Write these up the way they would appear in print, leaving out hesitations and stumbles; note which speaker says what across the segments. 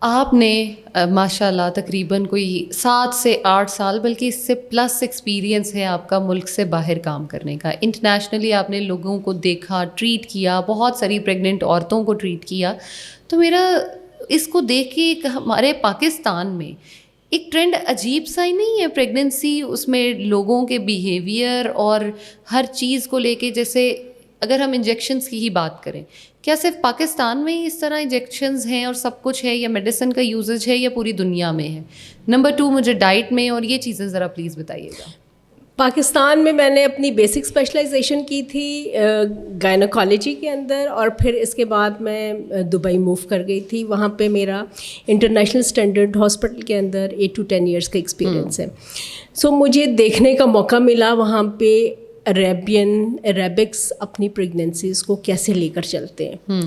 Speaker 1: آپ نے ماشاء اللہ تقریباً کوئی 7 سے 8 سال بلکہ اس سے پلس ایکسپیرینس ہے آپ کا ملک سے باہر کام کرنے کا. انٹرنیشنلی آپ نے لوگوں کو دیکھا, ٹریٹ کیا, بہت ساری پریگننٹ عورتوں کو ٹریٹ کیا. تو میرا اس کو دیکھ کے ہمارے پاکستان میں ایک ٹرینڈ عجیب سا ہی نہیں ہے پریگننسی, اس میں لوگوں کے بیہیویئر اور ہر چیز کو لے کے, جیسے اگر ہم انجیکشنز کی ہی بات کریں, کیا صرف پاکستان میں ہی اس طرح انجیکشنز ہیں اور سب کچھ ہے, یا میڈیسن کا یوزج ہے, یا پوری دنیا میں ہے؟ نمبر 2 مجھے ڈائٹ میں اور یہ چیزیں ذرا پلیز بتائیے گا.
Speaker 2: پاکستان میں میں نے اپنی بیسک اسپیشلائزیشن کی تھی گائنوکالوجی کے اندر, اور پھر اس کے بعد میں دبئی موو کر گئی تھی. وہاں پہ میرا انٹرنیشنل اسٹینڈرڈ ہاسپٹل کے اندر 8 to 10 ایئرس کا ایکسپیرئنس ہے. سو مجھے دیکھنے کا موقع ملا وہاں پہ عربکس اپنی پریگننسیز کو کیسے لے کر چلتے ہیں.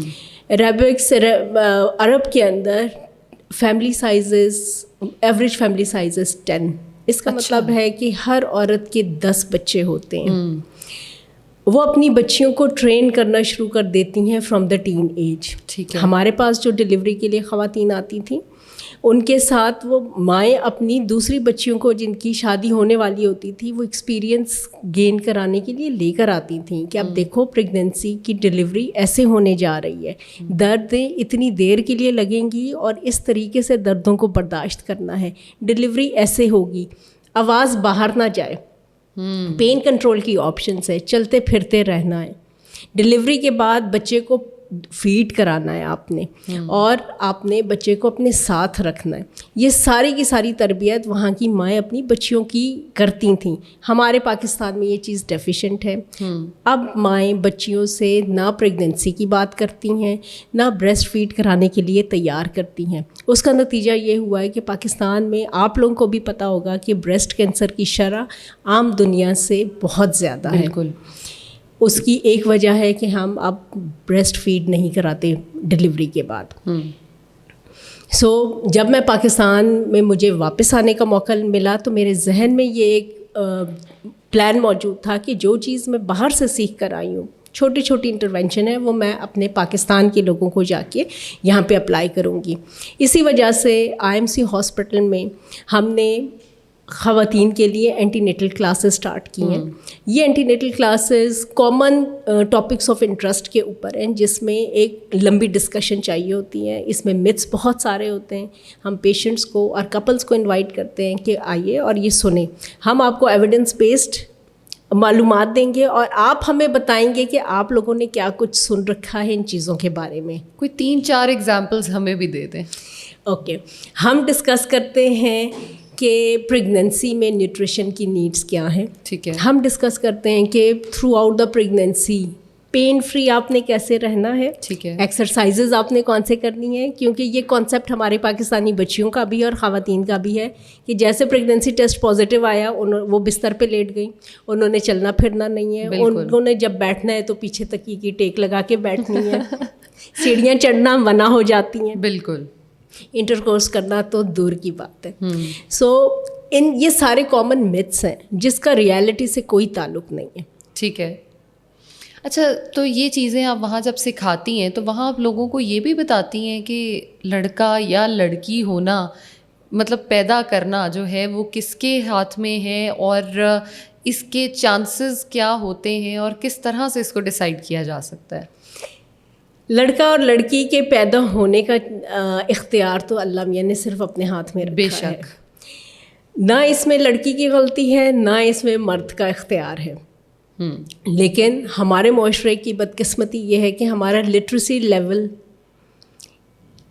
Speaker 2: عربکس عرب کے اندر family sizes, average family sizes 10. اس کا مطلب ہے کہ ہر عورت کے 10 بچے ہوتے ہیں. وہ اپنی بچیوں کو ٹرین کرنا شروع کر دیتی ہیں فرام دا ٹین ایج. ہمارے پاس جو ڈلیوری کے لیے خواتین آتی تھیں, ان کے ساتھ وہ مائیں اپنی دوسری بچیوں کو جن کی شادی ہونے والی ہوتی تھی وہ ایکسپیرینس گین کرانے کے لیے لے کر آتی تھیں کہ اب دیکھو پریگننسی کی ڈلیوری ایسے ہونے جا رہی ہے, دردیں اتنی دیر کے لیے لگیں گی اور اس طریقے سے دردوں کو برداشت کرنا ہے, ڈلیوری ایسے ہوگی, آواز باہر نہ جائے, پین کنٹرول کی آپشنس ہے, چلتے پھرتے رہنا ہے, ڈلیوری کے بعد بچے کو فیڈ کرانا ہے آپ نے, اور آپ نے بچے کو اپنے ساتھ رکھنا ہے. یہ ساری کی ساری تربیت وہاں کی مائیں اپنی بچیوں کی کرتی تھیں. ہمارے پاکستان میں یہ چیز ڈیفیشینٹ ہے. اب مائیں بچیوں سے نہ پریگننسی کی بات کرتی ہیں, نہ بریسٹ فیڈ کرانے کے لیے تیار کرتی ہیں. اس کا نتیجہ یہ ہوا ہے کہ پاکستان میں آپ لوگوں کو بھی پتہ ہوگا کہ بریسٹ کینسر کی شرح عام دنیا سے بہت زیادہ ہے.
Speaker 1: بالکل.
Speaker 2: اس کی ایک وجہ ہے کہ ہم اب بریسٹ فیڈ نہیں کراتے ڈلیوری کے بعد. سو جب میں پاکستان میں مجھے واپس آنے کا موقع ملا تو میرے ذہن میں یہ ایک پلان موجود تھا کہ جو چیز میں باہر سے سیکھ کر آئی ہوں, چھوٹی چھوٹی انٹروینشن ہے, وہ میں اپنے پاکستان کے لوگوں کو جا کے یہاں پہ اپلائی کروں گی. اسی وجہ سے IMC ہاسپٹل میں ہم نے خواتین کے لیے اینٹی نیٹل کلاسز اسٹارٹ کی ہیں. یہ antenatal classes common topics of interest کے اوپر ہیں, جس میں ایک لمبی ڈسکشن چاہیے ہوتی ہے. اس میں متس بہت سارے ہوتے ہیں. ہم پیشنٹس کو اور کپلس کو انوائٹ کرتے ہیں کہ آئیے اور یہ سنیں. ہم آپ کو ایویڈنس بیسڈ معلومات دیں گے اور آپ ہمیں بتائیں گے کہ آپ لوگوں نے کیا کچھ سن رکھا ہے ان چیزوں کے بارے میں.
Speaker 1: کوئی 3-4 ایگزامپلز ہمیں بھی دے دیں.
Speaker 2: اوکے, ہم ڈسکس کرتے ہیں کہ پریگننسی میں نیوٹریشن کی نیڈس کیا ہیں.
Speaker 1: ٹھیک ہے.
Speaker 2: ہم ڈسکس کرتے ہیں کہ throughout the pregnancy pain free آپ نے کیسے رہنا ہے.
Speaker 1: ٹھیک ہے.
Speaker 2: ایکسرسائزز آپ نے کون سے کرنی ہے, کیونکہ یہ کانسیپٹ ہمارے پاکستانی بچیوں کا بھی اور خواتین کا بھی ہے کہ جیسے پریگننسی ٹیسٹ پازیٹیو آیا وہ بستر پہ لیٹ گئیں, انہوں نے چلنا پھرنا نہیں ہے, انہوں نے جب بیٹھنا ہے تو پیچھے تکی کی ٹیک لگا کے بیٹھنی ہے, سیڑھیاں چڑھنا منع ہو جاتی ہیں.
Speaker 1: بالکل.
Speaker 2: انٹرکورس کرنا تو دور کی بات ہے. سو یہ سارے کامن متس ہیں جس کا ریالٹی سے کوئی تعلق نہیں ہے.
Speaker 1: ٹھیک ہے. اچھا, تو یہ چیزیں آپ وہاں جب سکھاتی ہیں تو وہاں آپ لوگوں کو یہ بھی بتاتی ہیں کہ لڑکا یا لڑکی ہونا مطلب پیدا کرنا جو ہے وہ کس کے ہاتھ میں ہے اور اس کے چانسز کیا ہوتے ہیں اور کس طرح سے اس کو ڈیسائیڈ کیا جا سکتا ہے؟
Speaker 2: لڑکا اور لڑکی کے پیدا ہونے کا اختیار تو اللہ میاں نے صرف اپنے ہاتھ میں رکھا ہے.
Speaker 1: بے شک.
Speaker 2: نہ اس میں لڑکی کی غلطی ہے نہ اس میں مرد کا اختیار ہے. لیکن ہمارے معاشرے کی بدقسمتی یہ ہے کہ ہمارا لٹریسی لیول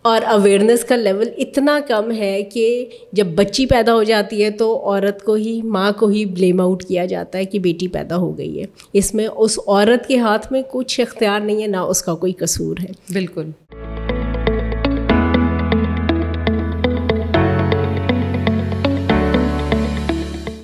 Speaker 2: اور اویئرنیس کا لیول اتنا کم ہے کہ جب بچی پیدا ہو جاتی ہے تو عورت کو ہی, ماں کو ہی بلیم آؤٹ کیا جاتا ہے کہ بیٹی پیدا ہو گئی ہے. اس میں اس عورت کے ہاتھ میں کچھ اختیار نہیں ہے, نہ اس کا کوئی قصور ہے.
Speaker 1: بالکل.